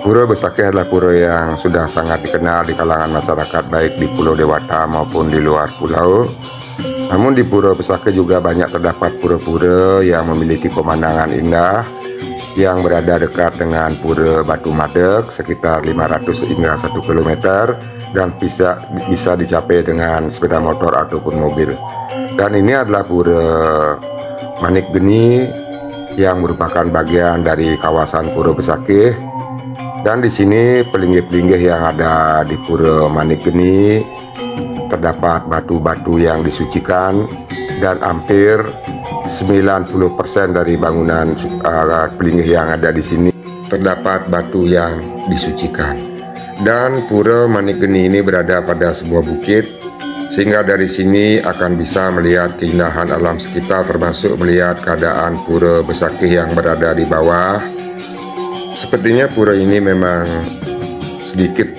Pura Besakih adalah pura yang sudah sangat dikenal di kalangan masyarakat baik di Pulau Dewata maupun di luar pulau. Namun di Pura Besakih juga banyak terdapat pura-pura yang memiliki pemandangan indah yang berada dekat dengan Pura Batu Madeg sekitar 500 hingga 1 km dan bisa dicapai dengan sepeda motor ataupun mobil. Dan ini adalah Pura Manik Geni yang merupakan bagian dari kawasan Pura Besakih. Dan di sini pelinggih-pelinggih yang ada di Pura Manik Geni terdapat batu-batu yang disucikan, dan hampir 90% dari bangunan pelinggih yang ada di sini terdapat batu yang disucikan. Dan Pura Manik Geni ini berada pada sebuah bukit, sehingga dari sini akan bisa melihat keindahan alam sekitar, termasuk melihat keadaan Pura Besakih yang berada di bawah. Sepertinya pura ini memang sedikit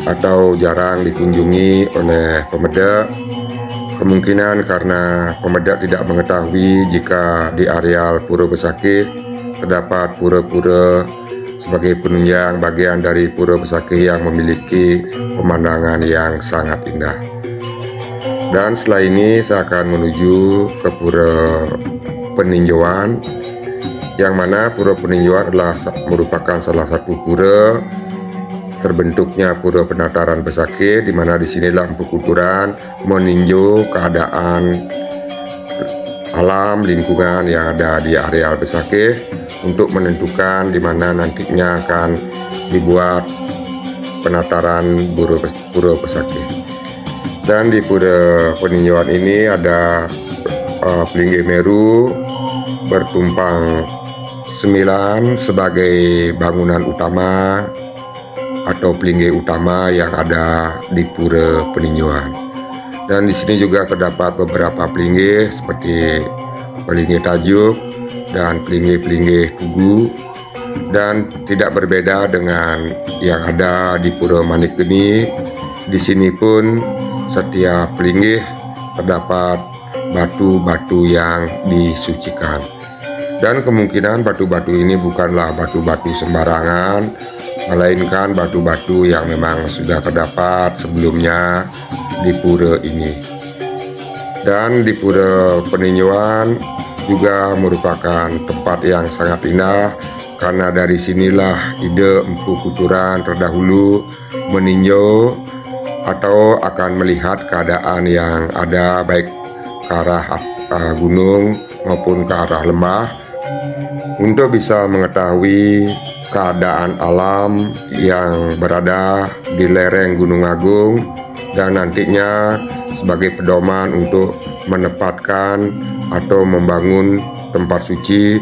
atau jarang dikunjungi oleh pemedak. Kemungkinan karena pemedak tidak mengetahui jika di areal Pura Besakih terdapat pura-pura sebagai penunjang bagian dari Pura Besakih yang memiliki pemandangan yang sangat indah. Dan setelah ini saya akan menuju ke Pura Peninjauan, yang mana Pura Peninjauan adalah merupakan salah satu pura terbentuknya Pura Penataran Besakih, di mana disinilah Empu Kuturan meninjau keadaan alam lingkungan yang ada di areal Besakih untuk menentukan di mana nantinya akan dibuat penataran Pura Besakih. Dan di Pura Peninjauan ini ada pelinggih Meru bertumpang 9 sebagai bangunan utama atau pelinggih utama yang ada di Pura Peninjauan. Dan di sini juga terdapat beberapa pelinggih seperti pelinggih Tajuk dan pelinggih-pelinggih Tugu, dan tidak berbeda dengan yang ada di Pura Manik Geni. Di sini pun setiap pelinggih terdapat batu-batu yang disucikan. Dan kemungkinan batu-batu ini bukanlah batu-batu sembarangan, melainkan batu-batu yang memang sudah terdapat sebelumnya di pura ini. Dan di Pura Peninjauan juga merupakan tempat yang sangat indah, karena dari sinilah ide Empu Kuturan terdahulu meninjau atau akan melihat keadaan yang ada baik ke arah gunung maupun ke arah lembah, untuk bisa mengetahui keadaan alam yang berada di lereng Gunung Agung, dan nantinya sebagai pedoman untuk menempatkan atau membangun tempat suci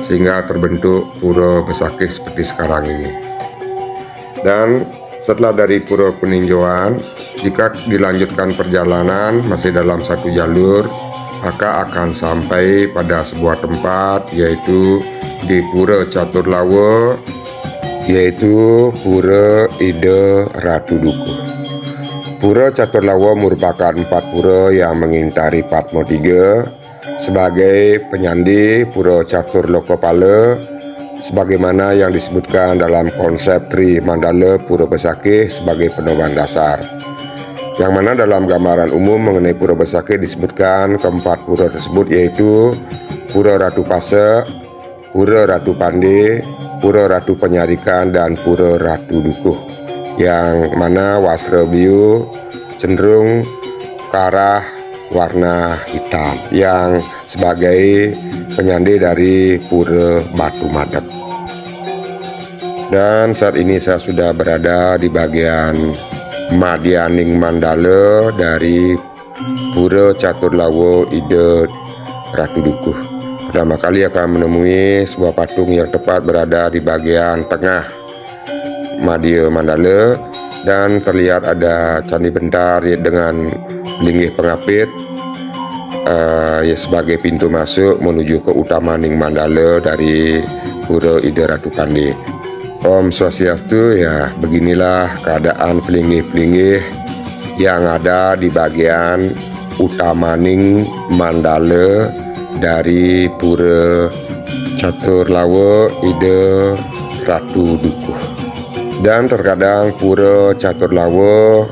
sehingga terbentuk Pura Besakih seperti sekarang ini. Dan setelah dari Pura Peninjauan, jika dilanjutkan perjalanan masih dalam satu jalur, maka akan sampai pada sebuah tempat, yaitu di Pura Caturlawa, yaitu Pura Ide Ratu Dukuh. Pura Caturlawa merupakan 4 pura yang mengintari Patmo 3 sebagai penyandi Pura Catur Lokopala, sebagaimana yang disebutkan dalam konsep Tri Mandala Pura Besakih sebagai pedoman dasar. Yang mana dalam gambaran umum mengenai Pura Besakih disebutkan keempat pura tersebut, yaitu Pura Ratu Pasek, Pura Ratu Pande, Pura Ratu Penyarikan, dan Pura Ratu Dukuh, yang mana wasra biu cenderung ke arah warna hitam, yang sebagai penyandi dari Pura Batu Madeg. Dan saat ini saya sudah berada di bagian Madianing Mandala dari Pura Caturlawa Ide Ratu Dukuh. Pertama kali akan menemui sebuah patung yang tepat berada di bagian tengah Madya Mandala, dan terlihat ada candi bentar dengan linggih pengapit sebagai pintu masuk menuju ke Utamaning Mandala dari Pura Ide Ratu Pande. Om Swastiastu. Ya, beginilah keadaan pelinggih-pelinggih yang ada di bagian Utamaning Mandala dari Pura Caturlawa Ide Ratu Dukuh. Dan terkadang Pura Caturlawa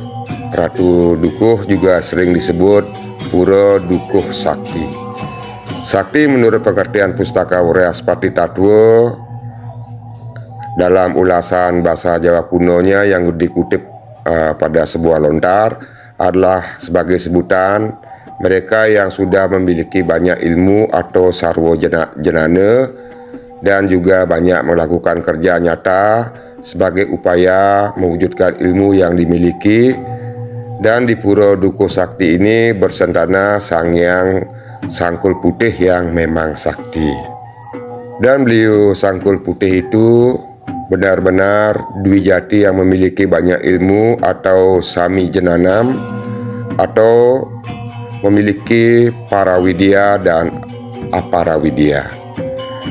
Ratu Dukuh juga sering disebut Pura Dukuh Sakti. Sakti menurut pengertian Pustaka Wuryaspati Tattwa dalam ulasan bahasa Jawa kunonya yang dikutip pada sebuah lontar adalah sebagai sebutan mereka yang sudah memiliki banyak ilmu atau sarwa jenana dan juga banyak melakukan kerja nyata sebagai upaya mewujudkan ilmu yang dimiliki. Dan di Pura Dukuh Sakti ini bersentana Sang Hyang Sangkul Putih yang memang sakti. Dan beliau Sangkul Putih itu benar-benar Dwijati yang memiliki banyak ilmu atau Sami Jenanam atau memiliki Parawidya dan Aparawidya,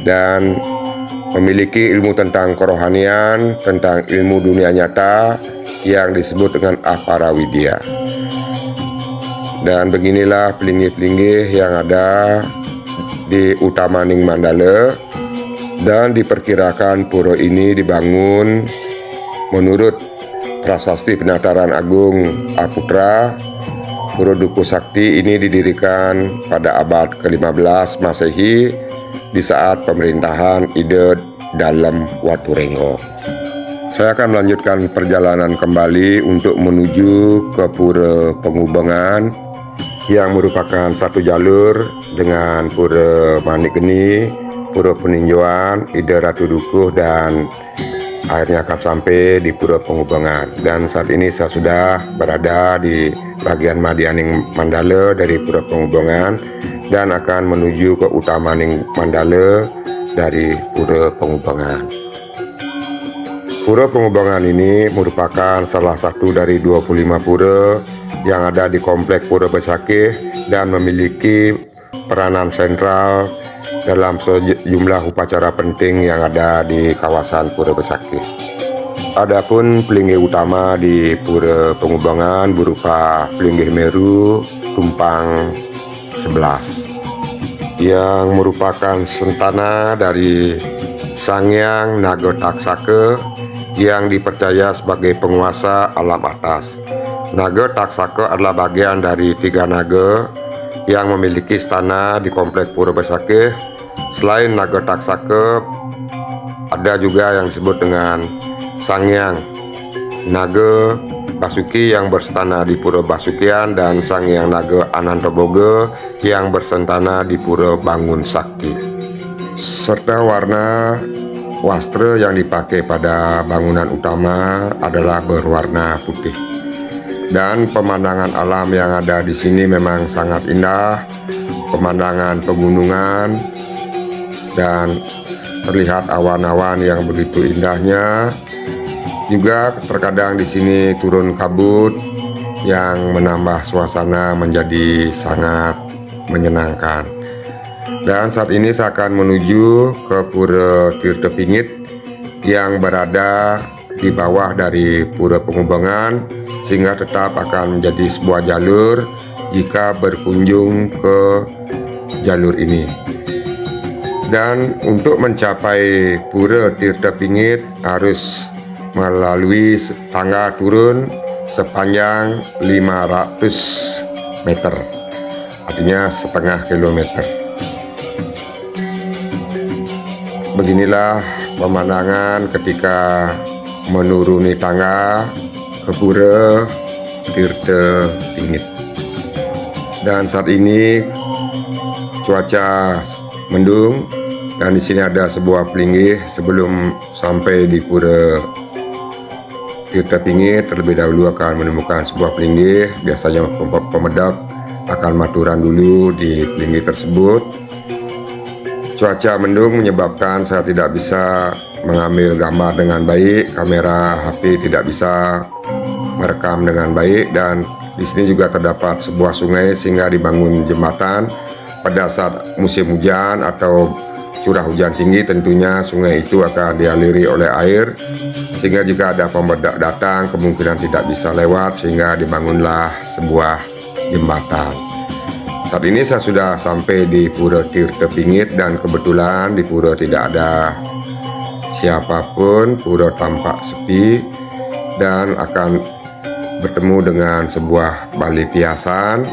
dan memiliki ilmu tentang kerohanian, tentang ilmu dunia nyata yang disebut dengan Aparawidya. Dan beginilah pelinggih-pelinggih yang ada di Utamaning Mandala, dan diperkirakan pura ini dibangun menurut Prasasti Penataran Agung Aputra. Pura Dukuh Sakti ini didirikan pada abad ke-15 Masehi di saat pemerintahan Ide Dalem Waturengo. Saya akan melanjutkan perjalanan kembali untuk menuju ke Pura Pengubengan yang merupakan satu jalur dengan Pura Manikgeni, Pura Peninjauan, Ide Ratu Dukuh, dan akhirnya akan sampai di Pura Pengubengan. Dan saat ini saya sudah berada di bagian Madianing Mandala dari Pura Pengubengan dan akan menuju ke Utamaning Mandala dari Pura Pengubengan. Pura Pengubengan ini merupakan salah satu dari 25 pura yang ada di Komplek Pura Besakih dan memiliki peranan sentral dalam sejumlah upacara penting yang ada di kawasan Pura Besakih. Adapun pelinggih utama di Pura Pengubengan berupa pelinggih Meru Tumpang 11 yang merupakan sentana dari Sang Hyang Naga Taksaka yang dipercaya sebagai penguasa alam atas. Naga Taksaka adalah bagian dari 3 naga yang memiliki istana di Komplek Pura Besakih. Selain Naga Taksaka, ada juga yang disebut dengan Sang Hyang Naga Basuki yang bersentana di Pura Basukian dan Sang Hyang Naga Anantoboga yang bersentana di Pura Bangun Sakti. Serta warna wastra yang dipakai pada bangunan utama adalah berwarna putih. Dan pemandangan alam yang ada di sini memang sangat indah. Pemandangan pegunungan dan terlihat awan-awan yang begitu indahnya. Juga terkadang di sini turun kabut yang menambah suasana menjadi sangat menyenangkan. Dan saat ini saya akan menuju ke Pura Tirta Pingit yang berada di bawah dari Pura Pengubengan, sehingga tetap akan menjadi sebuah jalur jika berkunjung ke jalur ini. Dan untuk mencapai Pura Tirta Pingit harus melalui tangga turun sepanjang 500 meter, artinya setengah kilometer. Beginilah pemandangan ketika menuruni tangga ke Pura Tirta Pingit. Dan saat ini cuaca mendung dan di sini ada sebuah pelinggih. Sebelum sampai di Pura Tirta Pingit, terlebih dahulu akan menemukan sebuah pelinggih. Biasanya pemedak akan maturan dulu di pelinggih tersebut. Cuaca mendung menyebabkan saya tidak bisa mengambil gambar dengan baik, kamera HP tidak bisa merekam dengan baik, dan di sini juga terdapat sebuah sungai sehingga dibangun jembatan. Pada saat musim hujan atau curah hujan tinggi, tentunya sungai itu akan dialiri oleh air, sehingga jika ada pembedak datang kemungkinan tidak bisa lewat, sehingga dibangunlah sebuah jembatan. Saat ini saya sudah sampai di Pura Tirta Pingit dan kebetulan di pura tidak ada siapapun, pura tampak sepi dan akan bertemu dengan sebuah bali piasan.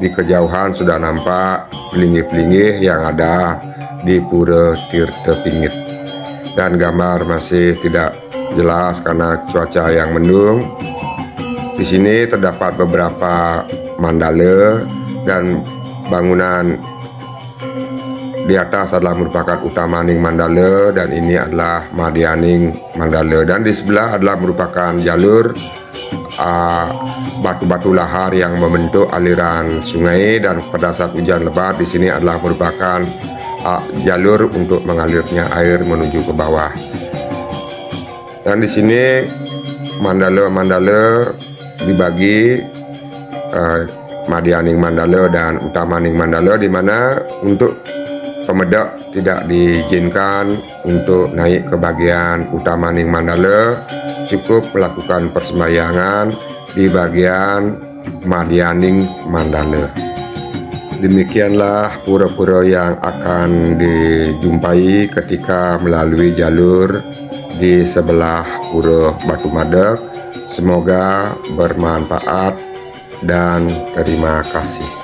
Di kejauhan sudah nampak pelinggih-pelinggih yang ada di Pura Tirta Pingit, dan gambar masih tidak jelas karena cuaca yang mendung. Di sini terdapat beberapa mandala dan bangunan di atas adalah merupakan Utamaning Mandala dan ini adalah Madyaning Mandala, dan di sebelah adalah merupakan jalur batu-batu lahar yang membentuk aliran sungai, dan pada saat hujan lebat di sini adalah merupakan jalur untuk mengalirnya air menuju ke bawah. Dan di sini mandala-mandala dibagi Madyaning Mandala dan Utamaning Mandala, di mana untuk pemedak tidak diizinkan untuk naik ke bagian Utamaning Mandala, cukup melakukan persembayangan di bagian Madyaning Mandala. Demikianlah pura-pura yang akan dijumpai ketika melalui jalur di sebelah Pura Batu Madeg. Semoga bermanfaat dan terima kasih.